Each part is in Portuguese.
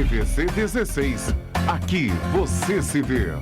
TVC 16. Aqui você se vê.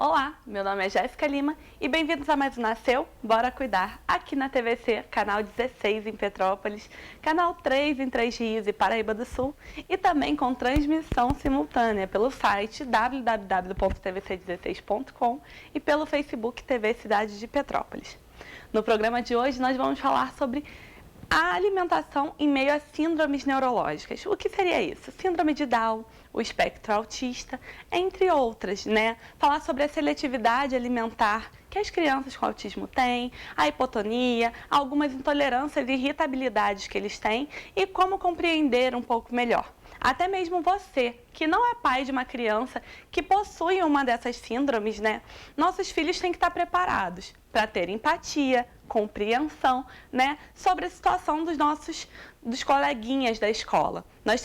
Olá, meu nome é Jéssica Lima e bem-vindos a mais um Nasceu, Bora Cuidar, aqui na TVC, canal 16 em Petrópolis, canal 3 em Três Rios e Paraíba do Sul e também com transmissão simultânea pelo site www.tvc16.com e pelo Facebook TV Cidade de Petrópolis. No programa de hoje nós vamos falar sobre a alimentação em meio a síndromes neurológicas. O que seria isso? Síndrome de Down, o espectro autista, entre outras, né? Falar sobre a seletividade alimentar que as crianças com autismo têm, a hipotonia, algumas intolerâncias e irritabilidades que eles têm e como compreender um pouco melhor. Até mesmo você, que não é pai de uma criança que possui uma dessas síndromes, né? Nossos filhos têm que estar preparados para ter empatia, compreensão, né, sobre a situação dos coleguinhas da escola. Nós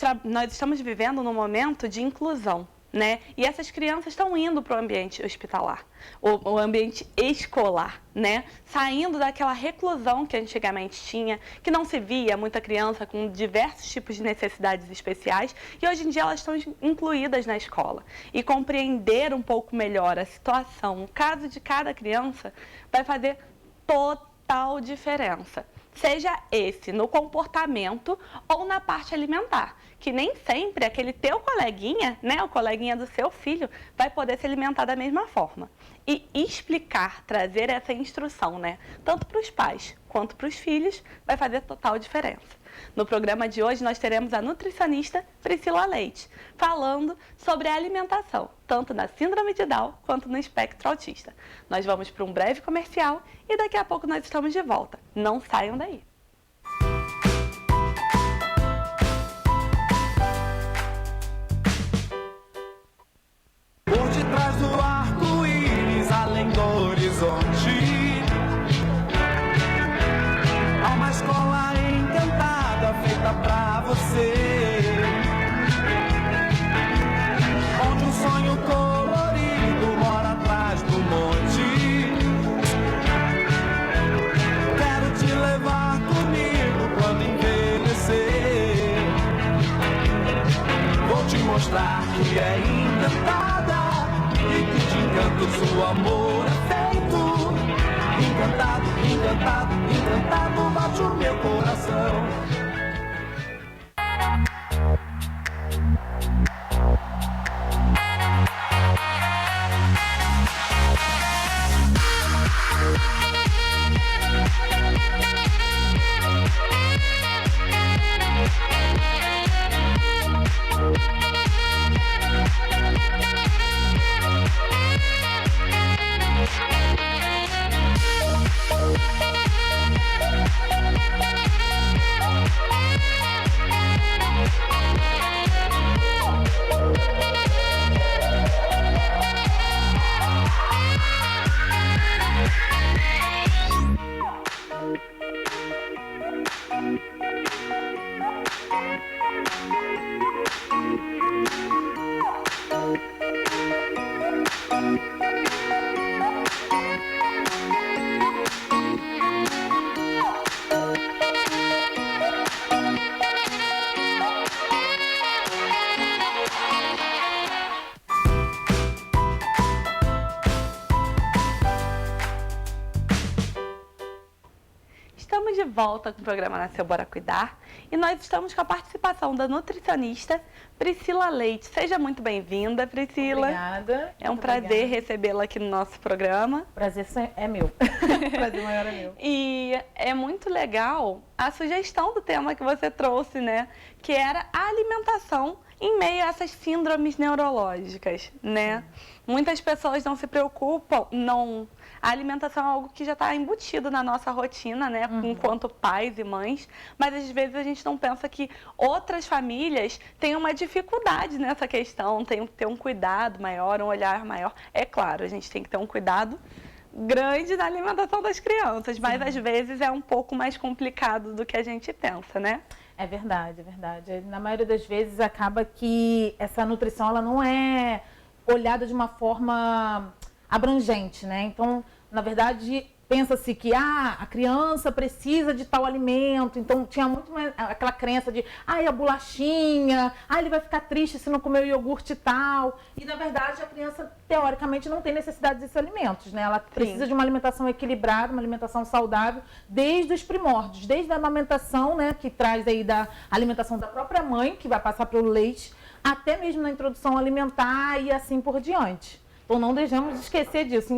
estamos vivendo num momento de inclusão, né? E essas crianças estão indo para o ambiente hospitalar, o ambiente escolar, né? Saindo daquela reclusão que antigamente tinha, que não se via muita criança com diversos tipos de necessidades especiais, e hoje em dia elas estão incluídas na escola. E compreender um pouco melhor a situação, o caso de cada criança, vai fazer total diferença. Seja esse no comportamento ou na parte alimentar, que nem sempre aquele teu coleguinha, né, o coleguinha do seu filho, vai poder se alimentar da mesma forma. E explicar, trazer essa instrução, né, tanto para os pais quanto para os filhos, vai fazer total diferença. No programa de hoje nós teremos a nutricionista Priscila Leite, falando sobre a alimentação, tanto na síndrome de Down quanto no espectro autista. Nós vamos para um breve comercial e daqui a pouco nós estamos de volta. Não saiam daí! Por detrás do arco-íris, além do horizonte, há uma escola encantada feita pra você, onde um sonho colorido mora atrás do monte. Quero te levar comigo quando envelhecer. Vou te mostrar que é encantada e que de encanto seu amor é feito. Encantado, encantado, encantado bate o meu coração. Estamos de volta com o programa Nasceu Bora Cuidar e nós estamos com a participação da nutricionista Priscila Leite. Seja muito bem-vinda, Priscila. Obrigada. É um prazer recebê-la aqui no nosso programa. Prazer é meu. Prazer maior é meu. E é muito legal a sugestão do tema que você trouxe, né? Que era a alimentação em meio a essas síndromes neurológicas, né? Muitas pessoas não se preocupam, não. A alimentação é algo que já está embutido na nossa rotina, né, enquanto pais e mães, mas às vezes a gente não pensa que outras famílias têm uma dificuldade nessa questão, tem que ter um cuidado maior, um olhar maior. É claro, a gente tem que ter um cuidado grande na alimentação das crianças, mas às vezes é um pouco mais complicado do que a gente pensa, né? É verdade, é verdade. Na maioria das vezes acaba que essa nutrição ela não é olhada de uma forma abrangente, né? Então, na verdade, pensa-se que a criança precisa de tal alimento, então tinha muito mais aquela crença de a bolachinha, ele vai ficar triste se não comer o iogurte e tal. E na verdade a criança teoricamente não tem necessidade desses alimentos, né? Ela precisa de uma alimentação equilibrada, uma alimentação saudável desde os primórdios, desde a amamentação, né, que traz aí da alimentação da própria mãe, que vai passar pelo leite, até mesmo na introdução alimentar e assim por diante. Então, não devemos esquecer disso,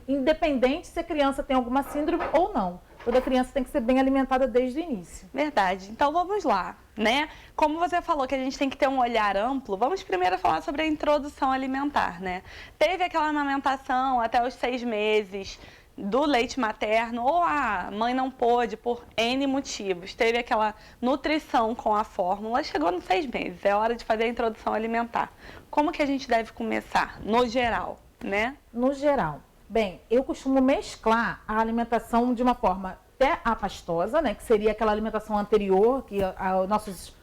independente se a criança tem alguma síndrome ou não. Toda criança tem que ser bem alimentada desde o início. Verdade. Então, vamos lá, né? Como você falou que a gente tem que ter um olhar amplo, vamos primeiro falar sobre a introdução alimentar, né? Teve aquela amamentação até os 6 meses do leite materno, ou a mãe não pôde por N motivos, teve aquela nutrição com a fórmula, chegou nos 6 meses, é hora de fazer a introdução alimentar. Como que a gente deve começar, no geral, né? No geral. Bem, eu costumo mesclar a alimentação de uma forma até apastosa, né, que seria aquela alimentação anterior que nossos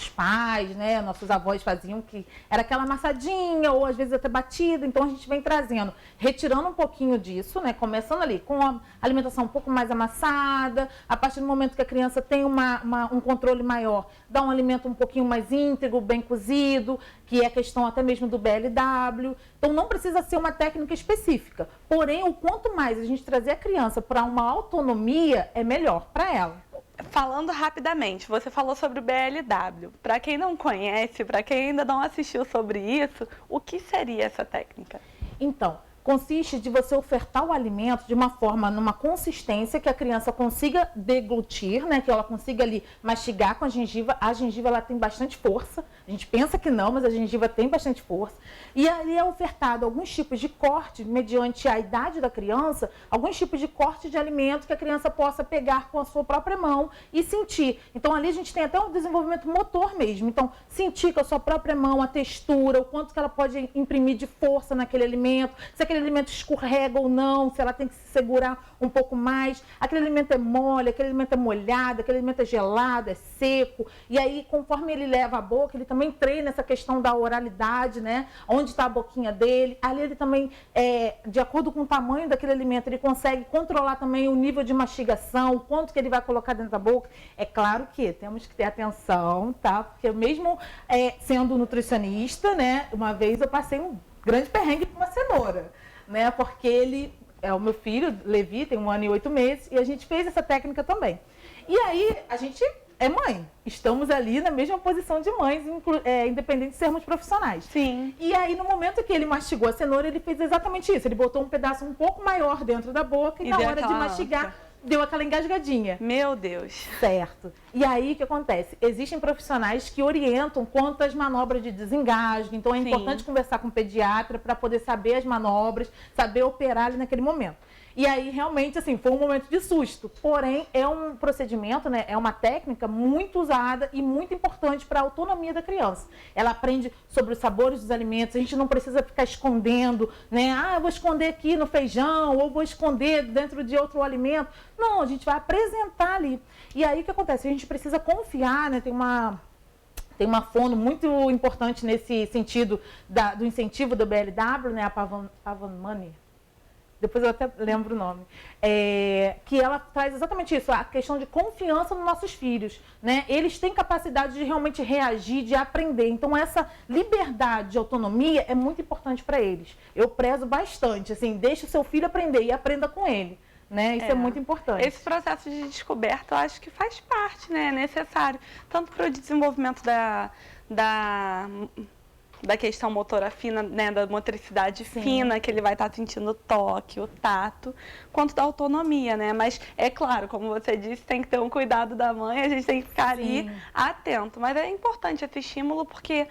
pais, né, nossos avós faziam, que era aquela amassadinha ou às vezes até batida. Então a gente vem trazendo, retirando um pouquinho disso, né, começando ali com a alimentação um pouco mais amassada. A partir do momento que a criança tem um controle maior, dá um alimento um pouquinho mais íntegro, bem cozido, que é questão até mesmo do BLW. Então não precisa ser uma técnica específica, porém o quanto mais a gente trazer a criança para uma autonomia, é melhor para ela. Falando rapidamente, você falou sobre o BLW. Para quem não conhece, para quem ainda não assistiu sobre isso, o que seria essa técnica? Então, consiste de você ofertar o alimento de uma forma, numa consistência que a criança consiga deglutir, né? Que ela consiga ali mastigar com a gengiva. A gengiva, ela tem bastante força. A gente pensa que não, mas a gengiva tem bastante força. E ali é ofertado alguns tipos de corte, mediante a idade da criança, alguns tipos de corte de alimento que a criança possa pegar com a sua própria mão e sentir. Então, ali a gente tem até um desenvolvimento motor mesmo. Então, sentir com a sua própria mão a textura, o quanto que ela pode imprimir de força naquele alimento, se aquele alimento escorrega ou não, se ela tem que se segurar um pouco mais, aquele alimento é mole, aquele alimento é molhado, aquele alimento é gelado, é seco. E aí, conforme ele leva a boca, ele também treina essa questão da oralidade, né? Onde está a boquinha dele. Ali ele também, de acordo com o tamanho daquele alimento, ele consegue controlar também o nível de mastigação, o quanto que ele vai colocar dentro da boca. É claro que temos que ter atenção, tá? Porque mesmo sendo nutricionista, né? Uma vez eu passei um grande perrengue com uma cenoura, né? Porque ele é o meu filho, Levi, tem 1 ano e 8 meses, e a gente fez essa técnica também. E aí, a gente é mãe. Estamos ali na mesma posição de mães, independente de sermos profissionais. Sim. E aí, no momento que ele mastigou a cenoura, ele fez exatamente isso. Ele botou um pedaço um pouco maior dentro da boca e na hora de mastigar, deu aquela engasgadinha. Meu Deus. Certo. E aí, o que acontece? Existem profissionais que orientam quanto às manobras de desengasgo. Então, é importante conversar com o pediatra para poder saber as manobras, saber operar ali naquele momento. E aí, realmente, assim, foi um momento de susto. Porém, é um procedimento, né? É uma técnica muito usada e muito importante para a autonomia da criança. Ela aprende sobre os sabores dos alimentos. A gente não precisa ficar escondendo, né? Eu vou esconder aqui no feijão, ou vou esconder dentro de outro alimento. Não, a gente vai apresentar ali. E aí, o que acontece? A gente precisa confiar, né? Tem uma fono muito importante nesse sentido do incentivo do BLW, né? A Pavan Money. Depois eu até lembro o nome, que ela traz exatamente isso, a questão de confiança nos nossos filhos, né? Eles têm capacidade de realmente reagir, de aprender. Então, essa liberdade de autonomia é muito importante para eles. Eu prezo bastante, assim, deixe o seu filho aprender e aprenda com ele, né? Isso é muito importante. Esse processo de descoberta, eu acho que faz parte, né? É necessário, tanto para o desenvolvimento da questão motora fina, né, da motricidade fina, que ele vai estar sentindo o toque, o tato, quanto da autonomia, né? Mas, é claro, como você disse, tem que ter um cuidado da mãe, a gente tem que ficar ali atento. Mas é importante esse estímulo porque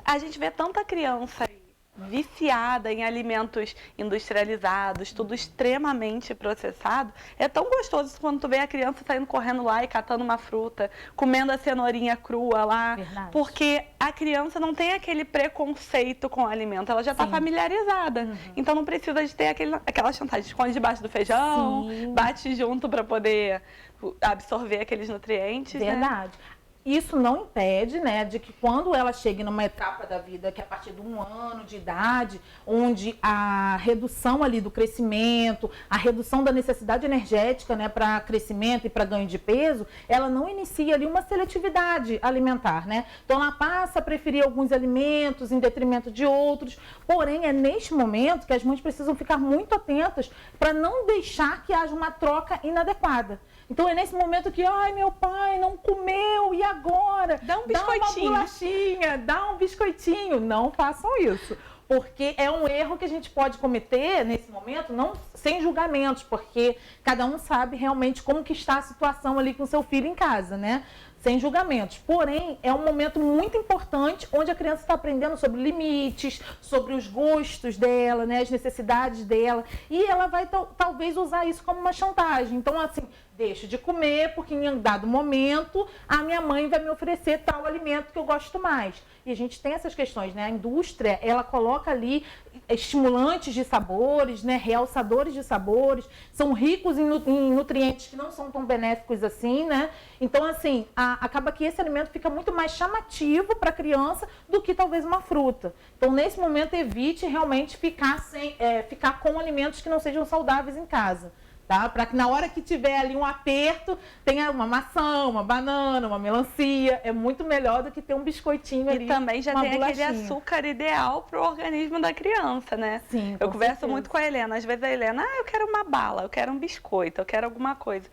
a gente vê tanta criança aí viciada em alimentos industrializados, tudo extremamente processado, é tão gostoso quando tu vê a criança saindo correndo lá e catando uma fruta, comendo a cenourinha crua lá, Verdade. porque a criança não tem aquele preconceito com o alimento, ela já está familiarizada. Então não precisa de ter aquela chantagem, esconde debaixo do feijão, Sim. bate junto para poder absorver aqueles nutrientes. Né? Verdade. Isso não impede, né, de que quando ela chegue numa etapa da vida, que é a partir de 1 ano de idade, onde a redução ali do crescimento, a redução da necessidade energética, né, para crescimento e para ganho de peso, ela não inicia ali uma seletividade alimentar, né? Então ela passa a preferir alguns alimentos em detrimento de outros. Porém, é neste momento que as mães precisam ficar muito atentas para não deixar que haja uma troca inadequada. Então é nesse momento que, ai, meu pai não comeu, e agora? Dá um biscoitinho. Dá uma bolachinha, dá um biscoitinho. Não façam isso. Porque é um erro que a gente pode cometer nesse momento, não sem julgamentos, porque cada um sabe realmente como que está a situação ali com seu filho em casa, né? Sem julgamentos. Porém, é um momento muito importante onde a criança está aprendendo sobre limites, sobre os gostos dela, né, as necessidades dela. E ela vai talvez usar isso como uma chantagem. Então, assim, deixo de comer porque em dado momento a minha mãe vai me oferecer tal alimento que eu gosto mais. E a gente tem essas questões, né? A indústria, ela coloca ali estimulantes de sabores, né? Realçadores de sabores, são ricos em nutrientes que não são tão benéficos assim, né? Então, assim, acaba que esse alimento fica muito mais chamativo para a criança do que talvez uma fruta. Então, nesse momento, evite realmente ficar com alimentos que não sejam saudáveis em casa. Tá? Para que na hora que tiver ali um aperto, tenha uma maçã, uma banana, uma melancia. É muito melhor do que ter um biscoitinho ali. E também já uma tem bolachinha. aquele açúcar ideal para o organismo da criança, né? Sim, eu com converso certeza. muito com a Helena. Às vezes a Helena, eu quero uma bala, eu quero um biscoito, eu quero alguma coisa.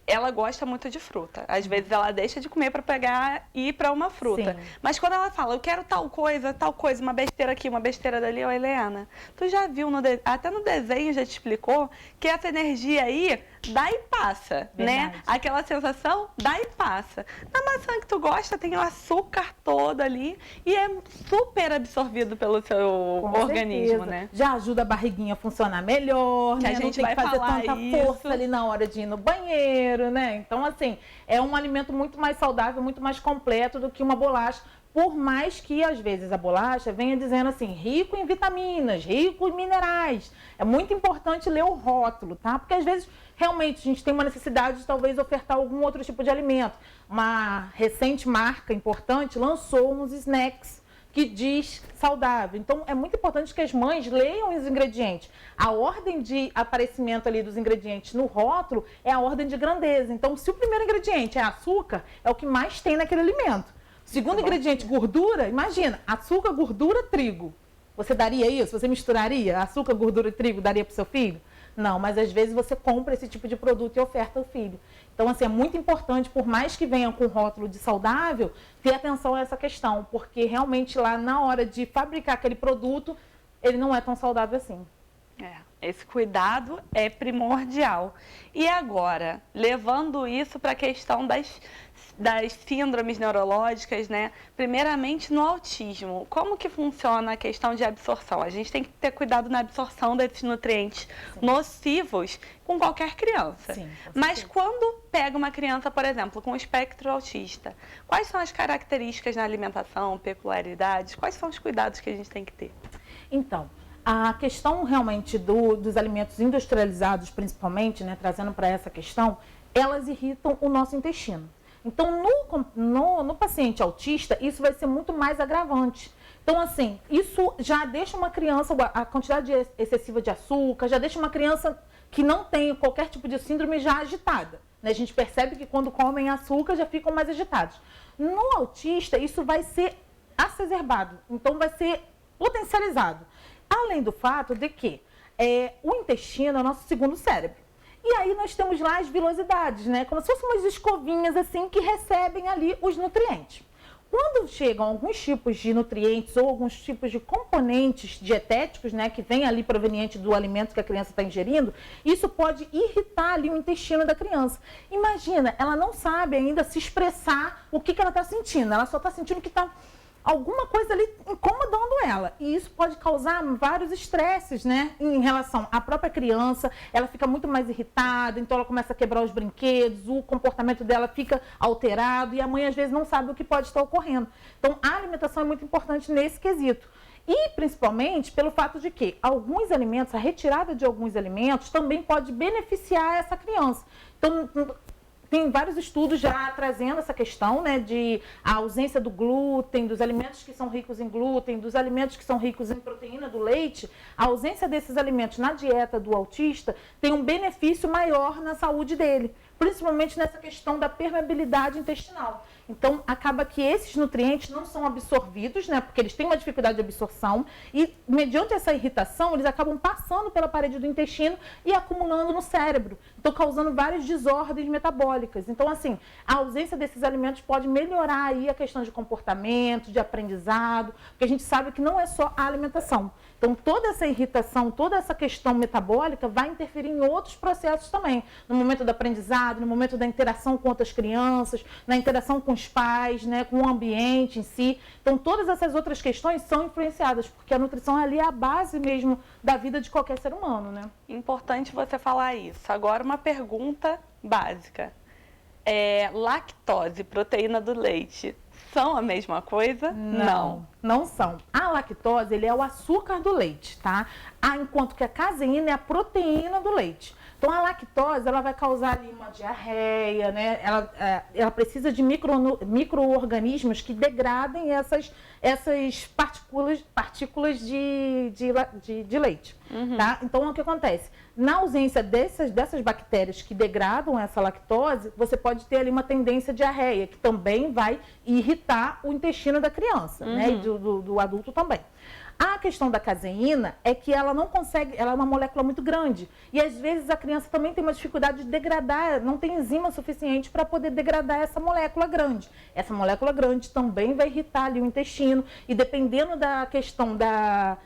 Ela gosta muito de fruta. Às vezes ela deixa de comer para pegar e ir para uma fruta. Sim. Mas quando ela fala, eu quero tal coisa, uma besteira aqui, uma besteira dali, ô Helena, tu já viu, até no desenho já te explicou, que essa energia aí dá e passa, né? Verdade. Aquela sensação dá e passa. Na maçã que tu gosta tem o açúcar todo ali e é super absorvido pelo seu Com organismo, certeza. né? Já ajuda a barriguinha a funcionar melhor, Que a né? gente Não tem que vai fazer falar tanta isso. força ali na hora de ir no banheiro, né? Então, assim, é um alimento muito mais saudável, muito mais completo do que uma bolacha. Por mais que, às vezes, a bolacha venha dizendo assim, rico em vitaminas, rico em minerais. É muito importante ler o rótulo, tá? Porque, às vezes, realmente, a gente tem uma necessidade de, talvez, ofertar algum outro tipo de alimento. Uma recente marca importante lançou uns snacks que diz saudável. Então, é muito importante que as mães leiam os ingredientes. A ordem de aparecimento ali dos ingredientes no rótulo é a ordem de grandeza. Então, se o primeiro ingrediente é açúcar, é o que mais tem naquele alimento. Segundo ingrediente, gordura, imagina, açúcar, gordura, trigo. Você daria isso? Você misturaria açúcar, gordura e trigo? Daria para o seu filho? Não, mas às vezes você compra esse tipo de produto e oferta ao filho. Então, assim, é muito importante, por mais que venham com rótulo de saudável, ter atenção a essa questão, porque realmente lá na hora de fabricar aquele produto, ele não é tão saudável assim. Esse cuidado é primordial. E agora, levando isso para a questão das síndromes neurológicas, né? Primeiramente no autismo, como que funciona a questão de absorção? A gente tem que ter cuidado na absorção desses nutrientes nocivos com qualquer criança. Sim, com Mas certeza. quando pega uma criança, por exemplo, com espectro autista, quais são as características na alimentação, peculiaridades? Quais são os cuidados que a gente tem que ter? Então, a questão realmente dos alimentos industrializados, principalmente, né, trazendo para essa questão, elas irritam o nosso intestino. Então, no paciente autista, isso vai ser muito mais agravante. Então, assim, isso já deixa uma criança, a quantidade excessiva de açúcar, já deixa uma criança que não tem qualquer tipo de síndrome já agitada. Né? A gente percebe que quando comem açúcar já ficam mais agitados. No autista, isso vai ser exacerbado, então vai ser potencializado. Além do fato de que o intestino é o nosso segundo cérebro. E aí nós temos lá as vilosidades, né? Como se fossem umas escovinhas assim que recebem ali os nutrientes. Quando chegam alguns tipos de nutrientes ou alguns tipos de componentes dietéticos, né, que vem ali proveniente do alimento que a criança está ingerindo, isso pode irritar ali o intestino da criança. Imagina, ela não sabe ainda se expressar o que ela está sentindo, ela só está sentindo que está alguma coisa ali incomodando ela. E isso pode causar vários estresses, né? Em relação à própria criança, ela fica muito mais irritada, então ela começa a quebrar os brinquedos, o comportamento dela fica alterado e a mãe às vezes não sabe o que pode estar ocorrendo. Então a alimentação é muito importante nesse quesito. E principalmente pelo fato de que alguns alimentos, a retirada de alguns alimentos também pode beneficiar essa criança. Então, tem vários estudos já trazendo essa questão, né, de a ausência do glúten, dos alimentos que são ricos em glúten, dos alimentos que são ricos em proteína do leite. A ausência desses alimentos na dieta do autista tem um benefício maior na saúde dele, principalmente nessa questão da permeabilidade intestinal. Então, acaba que esses nutrientes não são absorvidos, né, porque eles têm uma dificuldade de absorção e, mediante essa irritação, eles acabam passando pela parede do intestino e acumulando no cérebro, então causando várias desordens metabólicas. Então, assim, a ausência desses alimentos pode melhorar aí a questão de comportamento, de aprendizado, porque a gente sabe que não é só a alimentação. Então, toda essa irritação, toda essa questão metabólica vai interferir em outros processos também, no momento do aprendizado, no momento da interação com outras crianças, na interação com os pais, né, com o ambiente em si. Então, todas essas outras questões são influenciadas, porque a nutrição ali é a base mesmo da vida de qualquer ser humano, né? Importante você falar isso. Agora, uma pergunta básica. Lactose, proteína do leite, são a mesma coisa? Não são. A lactose, ele é o açúcar do leite, tá? Enquanto que a caseína é a proteína do leite. Então, a lactose, ela vai causar ali uma diarreia, né? Ela precisa de micro-organismos que degradem essas partículas de leite, tá? Então, o que acontece? Na ausência dessas bactérias que degradam essa lactose, você pode ter ali uma tendência à diarreia, que também vai irritar o intestino da criança, né? E do adulto também. A questão da caseína é que ela não consegue, ela é uma molécula muito grande. E às vezes a criança também tem uma dificuldade de degradar, não tem enzima suficiente para poder degradar essa molécula grande. Essa molécula grande também vai irritar ali o intestino. E dependendo da questão da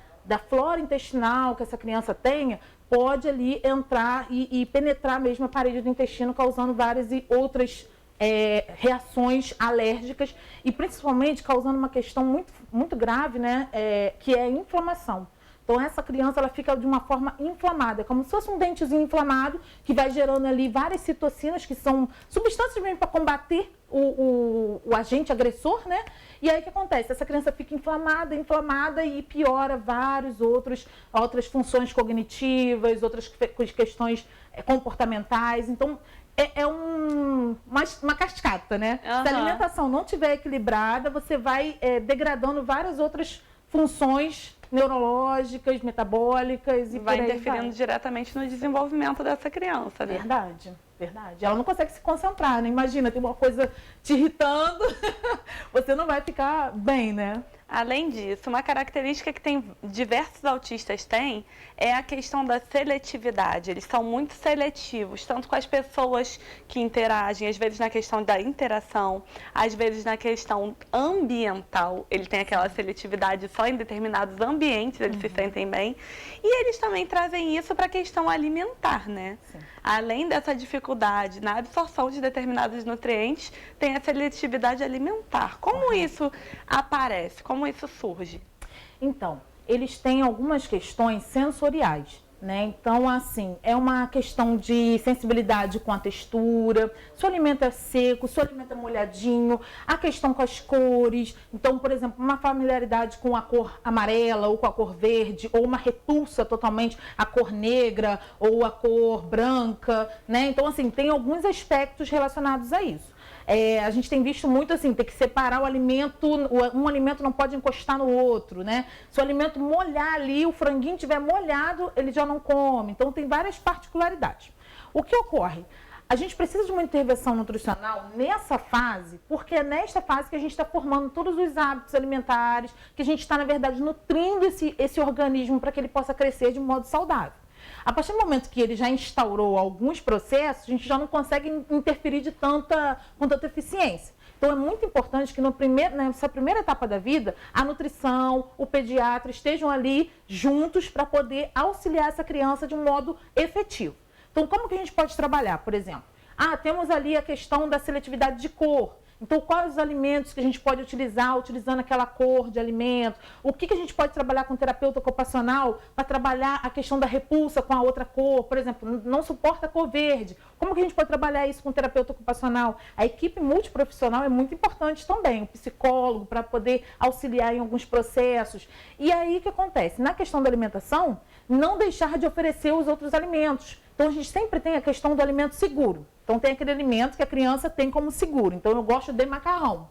flora intestinal que essa criança tenha, pode ali entrar e penetrar mesmo a parede do intestino, causando várias e outras reações alérgicas e principalmente causando uma questão muito, muito grave, né, que é a inflamação. Então, essa criança ela fica de uma forma inflamada, como se fosse um dentezinho inflamado, que vai gerando ali várias citocinas, que são substâncias mesmo para combater o agente agressor, né? E aí o que acontece? Essa criança fica inflamada e piora outras funções cognitivas, outras questões comportamentais. Então, uma cascata, né? Se a alimentação não estiver equilibrada, você vai degradando várias outras funções neurológicas, metabólicas e vai interferindo diretamente no desenvolvimento dessa criança, né? Verdade. Ela não consegue se concentrar, né? Imagina, tem uma coisa te irritando, você não vai ficar bem, né? Além disso, uma característica que diversos autistas têm é a questão da seletividade. Eles são muito seletivos, tanto com as pessoas que interagem, às vezes na questão da interação, às vezes na questão ambiental. Ele tem aquela seletividade só em determinados ambientes, eles se sentem bem. E eles também trazem isso para a questão alimentar, né? Sim. Além dessa dificuldade na absorção de determinados nutrientes, tem a seletividade alimentar. Como isso aparece? Como isso surge? Então, eles têm algumas questões sensoriais, né? Então, assim, é uma questão de sensibilidade com a textura, se o alimento é seco, se o alimento é molhadinho, a questão com as cores. Então, por exemplo, uma familiaridade com a cor amarela ou com a cor verde, ou uma repulsa totalmente à cor negra ou à cor branca, né? Então, assim, tem alguns aspectos relacionados a isso. A gente tem visto muito assim, tem que separar o alimento, um alimento não pode encostar no outro, né? Se o alimento molhar ali, o franguinho estiver molhado, ele já não come. Então, tem várias particularidades. O que ocorre? A gente precisa de uma intervenção nutricional nessa fase, porque é nesta fase que a gente está formando todos os hábitos alimentares, que a gente está, na verdade, nutrindo esse organismo para que ele possa crescer de modo saudável. A partir do momento que ele já instaurou alguns processos, a gente já não consegue interferir com tanta eficiência. Então, é muito importante que nessa primeira etapa da vida, a nutrição, o pediatra estejam ali juntos para poder auxiliar essa criança de um modo efetivo. Então, como que a gente pode trabalhar, por exemplo? Temos ali a questão da seletividade de cor. Então, quais os alimentos que a gente pode utilizar, utilizando aquela cor de alimento? O que a gente pode trabalhar com o terapeuta ocupacional para trabalhar a questão da repulsa com a outra cor? Por exemplo, não suporta a cor verde. Como que a gente pode trabalhar isso com o terapeuta ocupacional? A equipe multiprofissional é muito importante também, o psicólogo, para poder auxiliar em alguns processos. E aí, o que acontece? Na questão da alimentação, não deixar de oferecer os outros alimentos. Então, a gente sempre tem a questão do alimento seguro. Então, tem aquele alimento que a criança tem como seguro. Então, eu gosto de macarrão,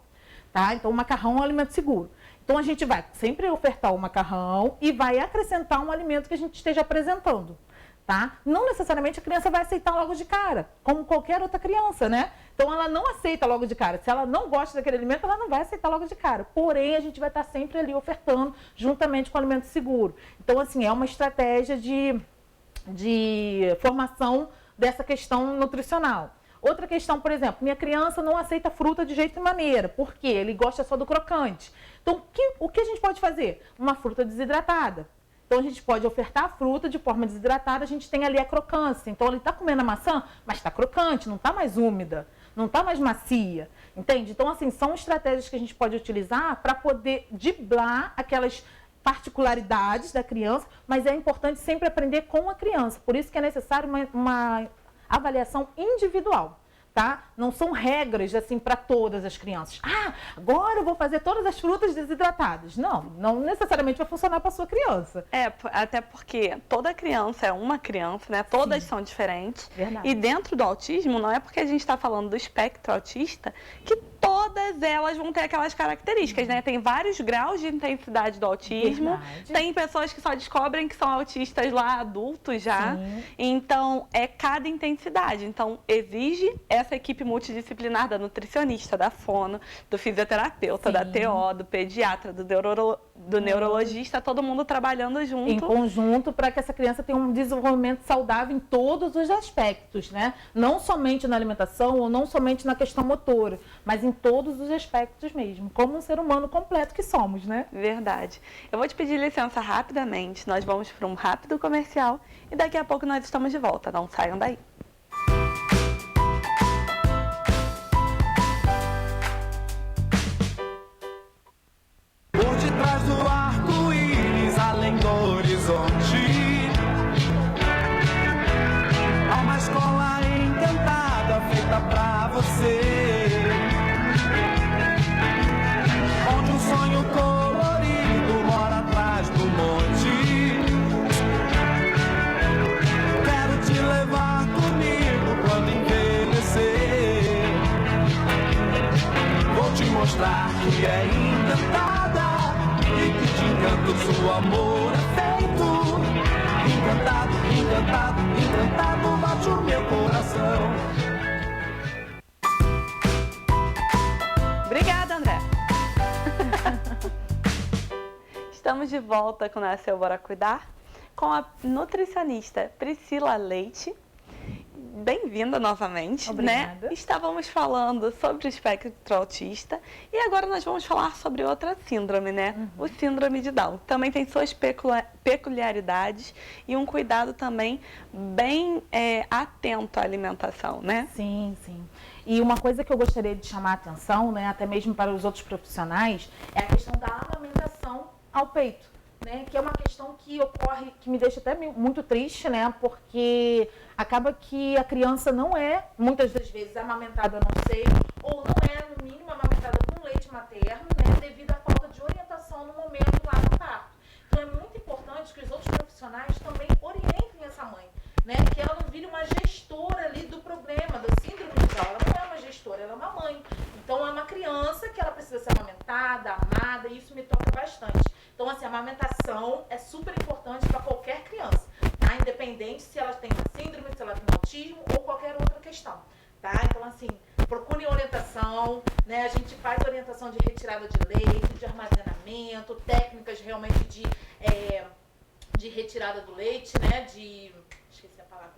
tá? Então, o macarrão é um alimento seguro. Então, a gente vai sempre ofertar o macarrão e vai acrescentar um alimento que a gente esteja apresentando, tá? Não necessariamente a criança vai aceitar logo de cara, como qualquer outra criança, né? Então, ela não aceita logo de cara. Se ela não gosta daquele alimento, ela não vai aceitar logo de cara. Porém, a gente vai estar sempre ali ofertando juntamente com o alimento seguro. Então, assim, é uma estratégia de formação dessa questão nutricional. Outra questão, por exemplo, minha criança não aceita fruta de jeito e maneira. Por quê? Ele gosta só do crocante. Então, o que a gente pode fazer? Uma fruta desidratada. Então, a gente pode ofertar a fruta de forma desidratada, a gente tem ali a crocância. Então, ele está comendo a maçã, mas está crocante, não está mais úmida, não está mais macia, entende? Então, assim, são estratégias que a gente pode utilizar para poder driblar aquelas particularidades da criança, mas é importante sempre aprender com a criança. Por isso que é necessário uma avaliação individual, tá? Não são regras, assim, para todas as crianças. Ah, agora eu vou fazer todas as frutas desidratadas. Não necessariamente vai funcionar para a sua criança. Até porque toda criança é uma criança, né? Todas são diferentes. Verdade. E dentro do autismo, não é porque a gente está falando do espectro autista que todas elas vão ter aquelas características, né? Tem vários graus de intensidade do autismo. Verdade. Tem pessoas que só descobrem que são autistas lá adultos já. Sim. Então, é cada intensidade. Então, exige essa equipe multidisciplinar da nutricionista, da fono, do fisioterapeuta, da TO, do pediatra, do neurologista, todo mundo trabalhando junto. Em conjunto, para que essa criança tenha um desenvolvimento saudável em todos os aspectos, né? Não somente na alimentação ou não somente na questão motora, mas em todos os aspectos mesmo, como um ser humano completo que somos, né? Verdade. Eu vou te pedir licença rapidamente, nós vamos para um rápido comercial e daqui a pouco nós estamos de volta, não saiam daí. Por detrás do arco-íris, além do horizonte, há uma escola encantada feita pra você, onde um sonho colorido mora atrás do monte. Quero te levar comigo quando envelhecer. Vou te mostrar que é encantada e que de encanto seu amor é feito. Encantado, encantado, encantado, bate o meu coração. Obrigada, André. Estamos de volta com o Nasceu Bora Cuidar, com a nutricionista Priscila Leite. Bem-vinda novamente, Obrigada. né? Estávamos falando sobre o espectro autista e agora nós vamos falar sobre outra síndrome, né? O síndrome de Down. Também tem suas peculiaridades e um cuidado também bem atento à alimentação, né? Sim, sim. E uma coisa que eu gostaria de chamar a atenção, né, até mesmo para os outros profissionais, é a questão da amamentação ao peito, né? Que é uma questão que ocorre, que me deixa até muito triste, né? Porque acaba que a criança não é, muitas das vezes, amamentada no seio, ou não é, no mínimo, amamentada com leite materno, né? Devido à falta de orientação no momento lá no parto. Então, é muito importante que os outros profissionais também orientem essa mãe, né? Que ela não vire uma gestora ali do problema, da síndrome de Down. Ela não é uma gestora, ela é uma mãe. Então, é uma criança que ela precisa ser amamentada, amada, e isso me toca bastante. Então, assim, a amamentação é super importante para qualquer criança, tá? Independente se ela tem síndrome, se ela tem autismo ou qualquer outra questão, tá? Então, assim, procure orientação, né? A gente faz orientação de retirada de leite, de armazenamento, técnicas realmente de retirada do leite, né? Esqueci a palavra.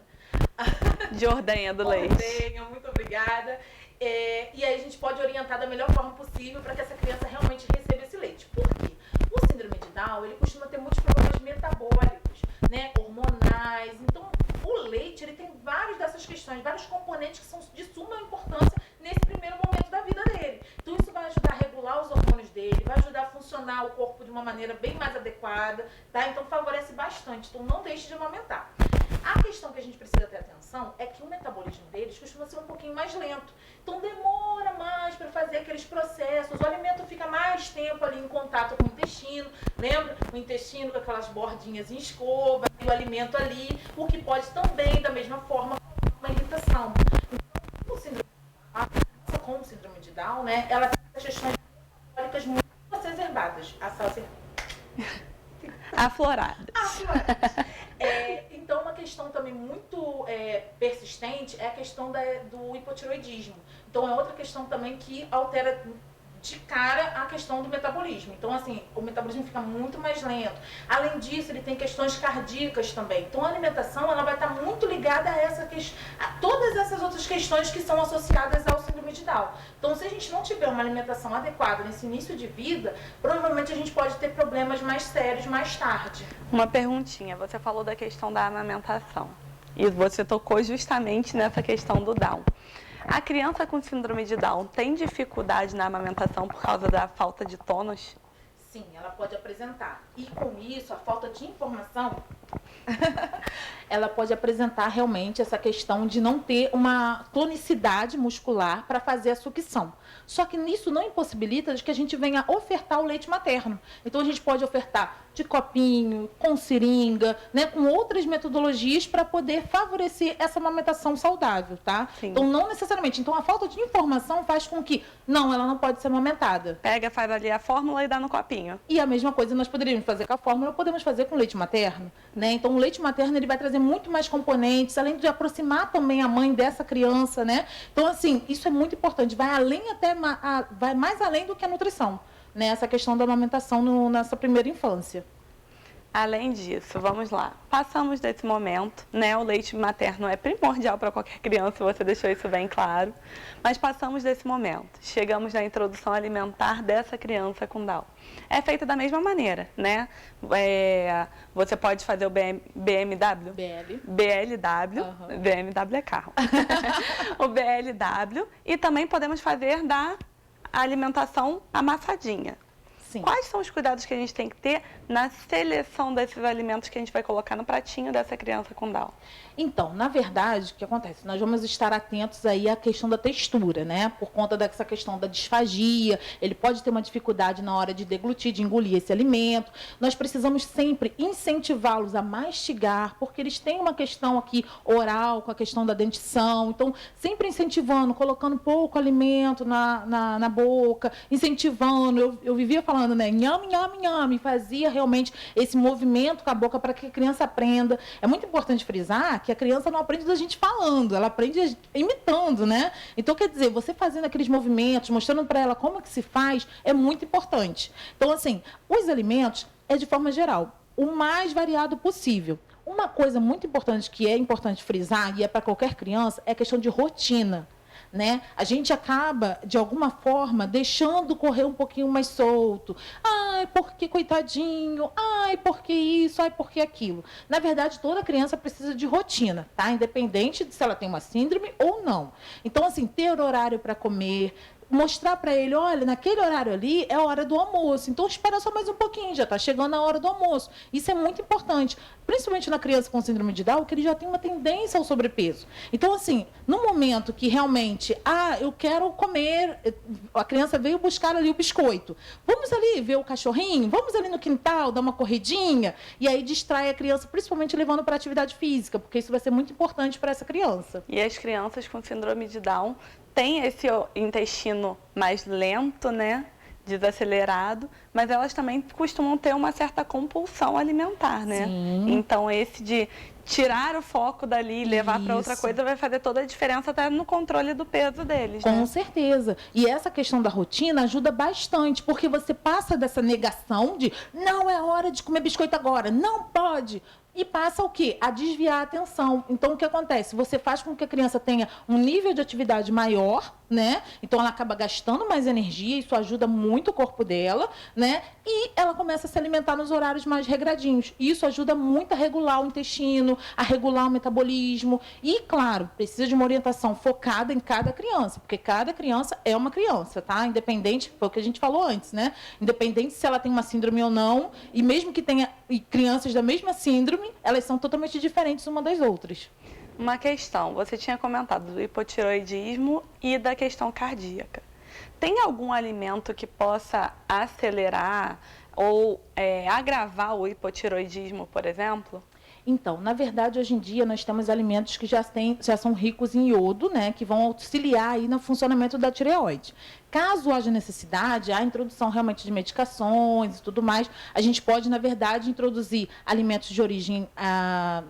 De ordenha do leite. Ordenha, muito obrigada. E aí a gente pode orientar da melhor forma possível para que essa criança realmente receba esse leite. Por quê? O síndrome de Down, ele costuma ter muitos problemas metabólicos, né? Hormonais. Então, o leite, ele tem várias dessas questões, vários componentes que são de suma importância nesse primeiro momento da vida dele. funcionar o corpo de uma maneira bem mais adequada, tá? Então favorece bastante, então não deixe de amamentar. A questão que a gente precisa ter atenção é que o metabolismo deles costuma ser um pouquinho mais lento. Então demora mais para fazer aqueles processos, o alimento fica mais tempo ali em contato com o intestino, lembra? O intestino com aquelas bordinhas em escova, e o alimento ali, o que pode também, da mesma forma, uma irritação. Então, com síndrome de Down, né, ela tem as questões metabólicas muito exacerbadas, Afloradas. Então, uma questão também muito persistente é a questão do hipotireoidismo. Então, é outra questão também que altera de cara a questão do metabolismo. Então, assim, o metabolismo fica muito mais lento. Além disso, ele tem questões cardíacas também. Então, a alimentação ela vai estar muito ligada a todas essas outras questões que são associadas ao síndrome de Down. Então, se a gente não tiver uma alimentação adequada nesse início de vida, provavelmente a gente pode ter problemas mais sérios mais tarde. Uma perguntinha, você falou da questão da amamentação. E você tocou justamente nessa questão do Down. A criança com síndrome de Down tem dificuldade na amamentação por causa da falta de tônus? Sim, ela pode apresentar. E com isso, a falta de informação, ela pode apresentar realmente essa questão de não ter uma tonicidade muscular para fazer a sucção. Só que nisso não impossibilita de que a gente venha ofertar o leite materno. Então a gente pode ofertar de copinho, com seringa, né, com outras metodologias para poder favorecer essa amamentação saudável, tá? Sim. Então não necessariamente. Então a falta de informação faz com que, não, ela não pode ser amamentada. Pega, faz ali a fórmula e dá no copinho. E a mesma coisa nós poderíamos fazer com a fórmula, podemos fazer com o leite materno, né? Então o leite materno ele vai trazer muito mais componentes, além de aproximar também a mãe dessa criança, né? Então assim, isso é muito importante, vai mais além do que a nutrição, né? Essa questão da amamentação nessa primeira infância. Além disso, vamos lá, passamos desse momento, né? O leite materno é primordial para qualquer criança, você deixou isso bem claro, mas passamos desse momento, chegamos na introdução alimentar dessa criança com Down. É feita da mesma maneira, né? Você pode fazer o BLW, Uhum. BMW é carro, o BLW, e também podemos fazer da alimentação amassadinha. Sim. Quais são os cuidados que a gente tem que ter na seleção desses alimentos que a gente vai colocar no pratinho dessa criança com Down? Então, na verdade, o que acontece? Nós vamos estar atentos aí à questão da textura, né? Por conta dessa questão da disfagia, ele pode ter uma dificuldade na hora de deglutir, de engolir esse alimento. Nós precisamos sempre incentivá-los a mastigar, porque eles têm uma questão aqui oral, com a questão da dentição. Então, sempre incentivando, colocando pouco alimento na boca, incentivando. Eu vivia falando, né? Nhame, nhame, nhame. Fazia realmente esse movimento com a boca para que a criança aprenda. É muito importante frisar que a criança não aprende da gente falando, ela aprende imitando, né? Então, quer dizer, você fazendo aqueles movimentos, mostrando para ela como que se faz, é muito importante. Então, assim, os alimentos é de forma geral, o mais variado possível. Uma coisa muito importante que é importante frisar, e é para qualquer criança, é a questão de rotina. Né? A gente acaba, de alguma forma, deixando correr um pouquinho mais solto. Ai, porque coitadinho. Ai, porque isso. Ai, porque aquilo. Na verdade, toda criança precisa de rotina, tá? Independente de se ela tem uma síndrome ou não. Então, assim, ter horário para comer, mostrar para ele, olha, naquele horário ali é a hora do almoço, então espera só mais um pouquinho, já está chegando a hora do almoço. Isso é muito importante, principalmente na criança com síndrome de Down, que ele já tem uma tendência ao sobrepeso. Então, assim, no momento que realmente, eu quero comer, a criança veio buscar ali o biscoito, vamos ali ver o cachorrinho, vamos ali no quintal, dar uma corridinha, e aí distrai a criança, principalmente levando para atividade física, porque isso vai ser muito importante para essa criança. E as crianças com síndrome de Down têm esse intestino mais lento, né? Desacelerado, mas elas também costumam ter uma certa compulsão alimentar, né? Sim. Então, esse de tirar o foco dali e levar para outra coisa vai fazer toda a diferença até no controle do peso deles, Com né? certeza. E essa questão da rotina ajuda bastante, porque você passa dessa negação de não é hora de comer biscoito agora, não pode. e passa o quê? A desviar a atenção. Então, o que acontece? Você faz com que a criança tenha um nível de atividade maior, né? Então, ela acaba gastando mais energia, isso ajuda muito o corpo dela, né? E ela começa a se alimentar nos horários mais regradinhos. Isso ajuda muito a regular o intestino, a regular o metabolismo. E, claro, precisa de uma orientação focada em cada criança, porque cada criança é uma criança, tá? Independente, foi o que a gente falou antes, né? Independente se ela tem uma síndrome ou não, e mesmo que tenha crianças da mesma síndrome, elas são totalmente diferentes uma das outras. Uma questão, você tinha comentado do hipotiroidismo e da questão cardíaca. Tem algum alimento que possa acelerar ou agravar o hipotiroidismo, por exemplo? Então, na verdade, hoje em dia, nós temos alimentos que já são ricos em iodo, né, que vão auxiliar aí no funcionamento da tireoide. Caso haja necessidade, a introdução realmente de medicações e tudo mais, a gente pode, na verdade, introduzir alimentos de origem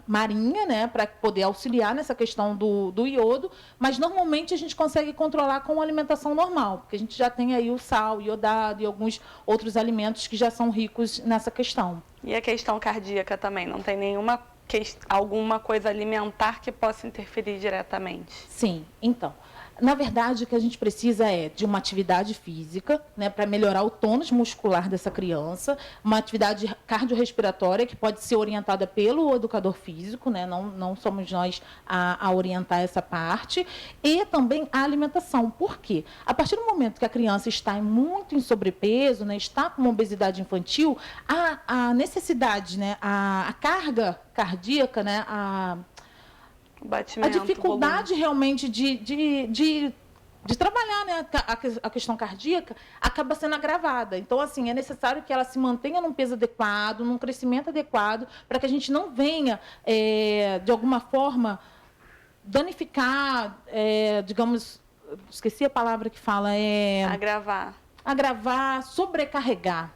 marinha, né, para poder auxiliar nessa questão do iodo, mas normalmente a gente consegue controlar com alimentação normal, porque a gente já tem aí o sal, iodado e alguns outros alimentos que já são ricos nessa questão. E a questão cardíaca também, não tem alguma coisa alimentar que possa interferir diretamente? Sim, então, na verdade, o que a gente precisa é de uma atividade física, né, para melhorar o tônus muscular dessa criança, uma atividade cardiorrespiratória que pode ser orientada pelo educador físico, né, não somos nós a orientar essa parte, e também a alimentação. Por quê? A partir do momento que a criança está muito em sobrepeso, né, está com uma obesidade infantil, a necessidade, né, a carga cardíaca, né, a dificuldade realmente de trabalhar, né, a questão cardíaca acaba sendo agravada. Então, assim, é necessário que ela se mantenha num peso adequado, num crescimento adequado, para que a gente não venha, de alguma forma, danificar, digamos, esqueci a palavra que fala, agravar, sobrecarregar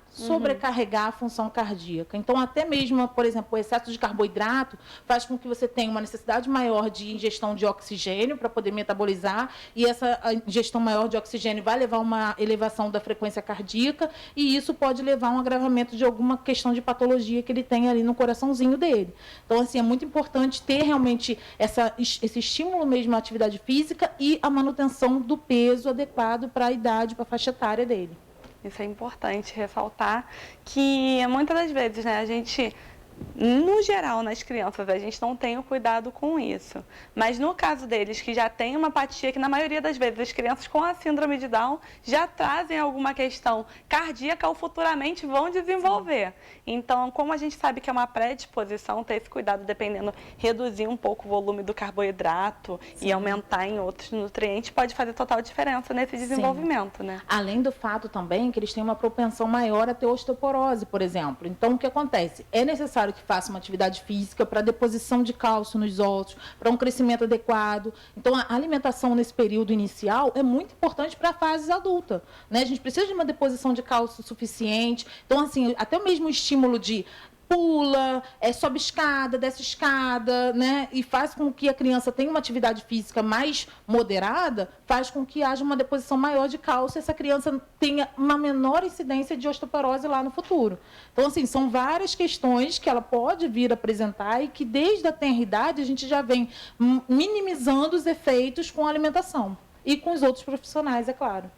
a função cardíaca. Então, até mesmo, por exemplo, o excesso de carboidrato faz com que você tenha uma necessidade maior de ingestão de oxigênio para poder metabolizar, e essa ingestão maior de oxigênio vai levar a uma elevação da frequência cardíaca, e isso pode levar a um agravamento de alguma questão de patologia que ele tem ali no coraçãozinho dele. Então, assim, é muito importante ter realmente esse estímulo mesmo à atividade física e a manutenção do peso adequado para a idade, para a faixa etária dele. Isso é importante ressaltar, que muitas das vezes, né, a gente, no geral, nas crianças, a gente não tem o cuidado com isso. Mas no caso deles, que já tem uma apatia, que na maioria das vezes as crianças com a síndrome de Down já trazem alguma questão cardíaca ou futuramente vão desenvolver. Então, como a gente sabe que é uma predisposição, ter esse cuidado dependendo, reduzir um pouco o volume do carboidrato e aumentar em outros nutrientes, pode fazer total diferença nesse desenvolvimento, né? Além do fato também que eles têm uma propensão maior a ter osteoporose, por exemplo. Então, o que acontece? É necessário que faça uma atividade física para deposição de cálcio nos ossos, para um crescimento adequado. Então, a alimentação nesse período inicial é muito importante para a fase adulta, né? A gente precisa de uma deposição de cálcio suficiente. Então, assim, até o mesmo estímulo de pula, sobe escada, desce escada, né? E faz com que a criança tenha uma atividade física mais moderada, faz com que haja uma deposição maior de cálcio e essa criança tenha uma menor incidência de osteoporose lá no futuro. Então, assim, são várias questões que ela pode vir a apresentar e que desde a tenra idade a gente já vem minimizando os efeitos com a alimentação e com os outros profissionais, é claro.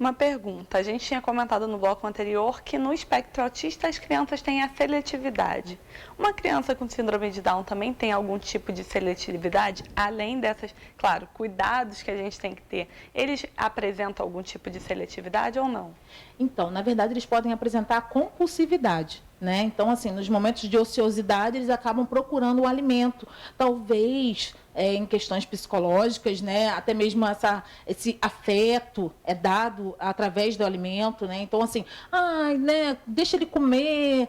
Uma pergunta, a gente tinha comentado no bloco anterior que no espectro autista as crianças têm a seletividade. Uma criança com síndrome de Down também tem algum tipo de seletividade? Além dessas, claro, cuidados que a gente tem que ter, eles apresentam algum tipo de seletividade ou não? Então, na verdade, eles podem apresentar compulsividade, né? Então, assim, nos momentos de ociosidade, eles acabam procurando o alimento. Talvez, em questões psicológicas, né? Até mesmo esse afeto é dado através do alimento, né? Então, assim, né? Deixa ele comer.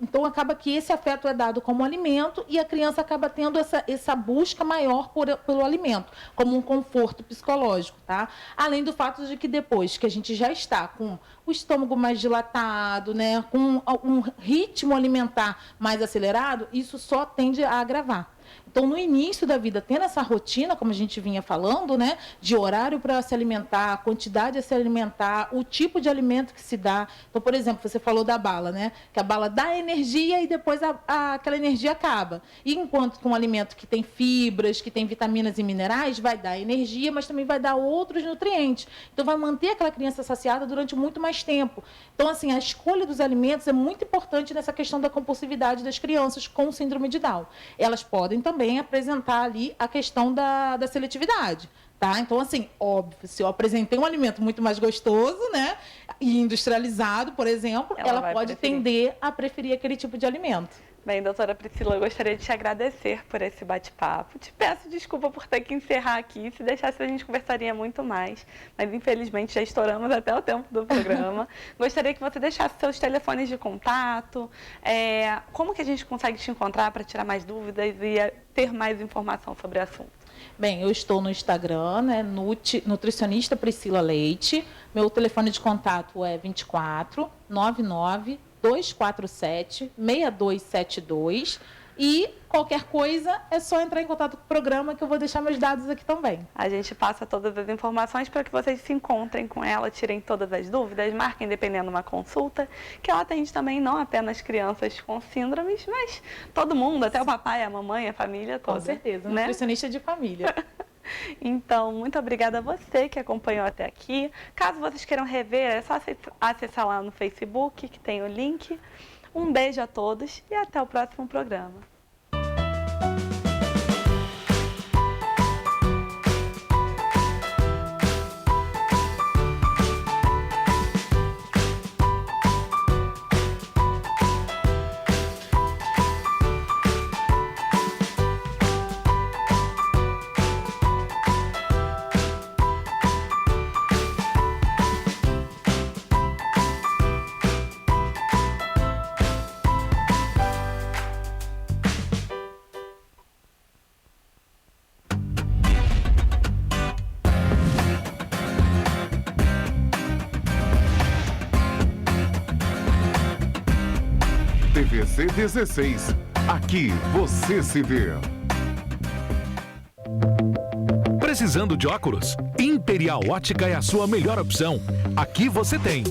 Então, acaba que esse afeto é dado como alimento e a criança acaba tendo essa busca maior pelo alimento, como um conforto psicológico, tá? Além do fato de que depois que a gente já está com o estômago mais dilatado, né? Com um ritmo alimentar mais acelerado, isso só tende a agravar. Então, no início da vida, tendo essa rotina, como a gente vinha falando, né, de horário para se alimentar, a quantidade a se alimentar, o tipo de alimento que se dá. Então, por exemplo, você falou da bala, né, que a bala dá energia e depois aquela energia acaba. E enquanto que um alimento que tem fibras, que tem vitaminas e minerais, vai dar energia, mas também vai dar outros nutrientes. Então, vai manter aquela criança saciada durante muito mais tempo. Então, assim, a escolha dos alimentos é muito importante nessa questão da compulsividade das crianças com síndrome de Down. Elas podem também apresentar ali a questão da seletividade. Tá? Então, assim, óbvio, se eu apresentei um alimento muito mais gostoso, né, e industrializado, por exemplo, ela pode tender a preferir aquele tipo de alimento. Bem, doutora Priscila, eu gostaria de te agradecer por esse bate-papo. Te peço desculpa por ter que encerrar aqui. Se deixasse, a gente conversaria muito mais. Mas, infelizmente, já estouramos até o tempo do programa. Gostaria que você deixasse seus telefones de contato. Como que a gente consegue te encontrar para tirar mais dúvidas e ter mais informação sobre o assunto? Bem, eu estou no Instagram, né, nutricionista Priscila Leite. Meu telefone de contato é 24 99 247 6272 e qualquer coisa é só entrar em contato com o programa que eu vou deixar meus dados aqui também. A gente passa todas as informações para que vocês se encontrem com ela, tirem todas as dúvidas, marquem dependendo uma consulta, que ela atende também não apenas crianças com síndromes, mas todo mundo, até o papai, a mamãe, a família toda. Com certeza, né? Nutricionista de família. Então, muito obrigada a você que acompanhou até aqui. Caso vocês queiram rever, é só acessar lá no Facebook, que tem o link. Um beijo a todos e até o próximo programa. TVC 16. Aqui você se vê. Precisando de óculos? Imperial Ótica é a sua melhor opção. Aqui você tem